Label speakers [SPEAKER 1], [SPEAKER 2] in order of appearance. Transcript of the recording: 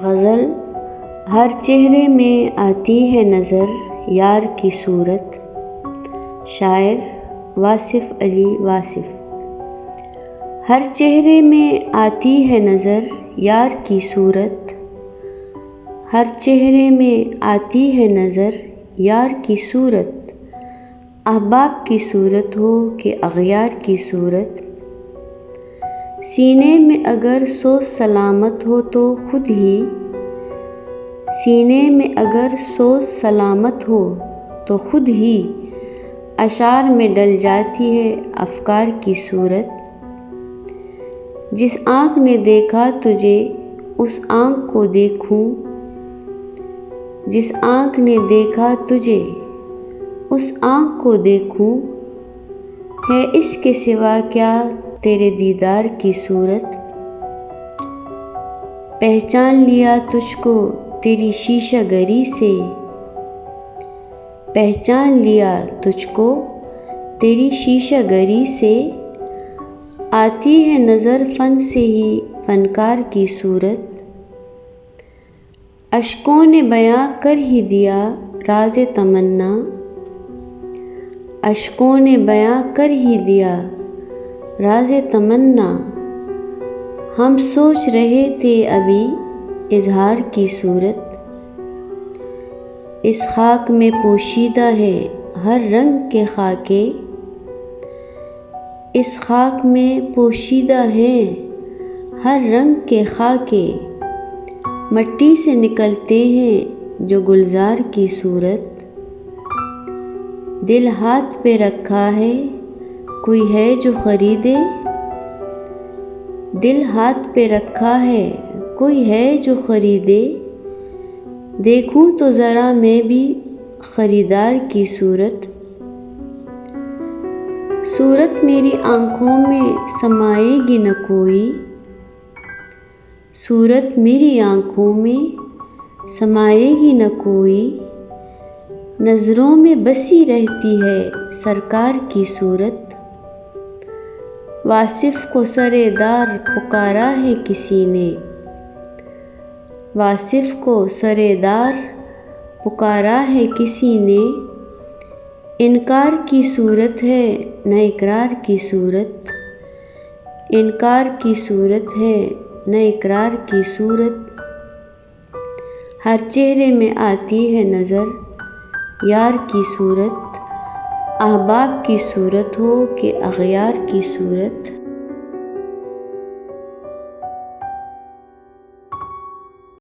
[SPEAKER 1] गज़ल। हर चेहरे में आती है नज़र यार की सूरत। शायर वासिफ़ अली वासिफ़। हर चेहरे में आती है नज़र यार की सूरत। हर चेहरे में आती है नज़र यार की सूरत। अहबाब की सूरत हो कि अग़यार की सूरत। सीने में अगर सोच सलामत हो तो खुद ही, सीने में अगर सोच सलामत हो तो खुद ही अशार में डल जाती है अफ़कार की सूरत। जिस आँख ने देखा तुझे उस आँख को देखूं, जिस आँख ने देखा तुझे उस आँख को देखूं, है इसके सिवा क्या तेरे दीदार की सूरत। पहचान लिया तुझको तेरी शीशागरी से, पहचान लिया तुझको तेरी शीशागरी से। आती है नज़र फ़न से ही फ़नकार की सूरत। अश्कों ने बयां कर ही दिया राज़े तमन्ना, अश्कों ने बयां कर ही दिया राज़े तमन्ना। हम सोच रहे थे अभी इज़हार की सूरत। इस खाक में पोशीदा है हर रंग के खाके, इस खाक में पोशीदा है हर रंग के खाके। मट्टी से निकलते हैं जो गुलजार की सूरत। दिल हाथ पे रखा है कोई है जो ख़रीदे, दिल हाथ पे रखा है कोई है जो ख़रीदे। देखूं तो ज़रा मैं भी ख़रीदार की सूरत। सूरत मेरी आँखों में समाएगी न कोई, सूरत मेरी आँखों में समाएगी न कोई। नज़रों में बसी रहती है सरकार की सूरत। वासिफ़ को सरेदार पुकारा है किसी ने, वासिफ़ को सरेदार पुकारा है किसी ने। इनकार की सूरत है न इकरार की सूरत, इनकार की सूरत है न इकरार की सूरत। हर चेहरे में आती है नज़र यार की सूरत। अहबाब की सूरत हो कि अग़यार की सूरत।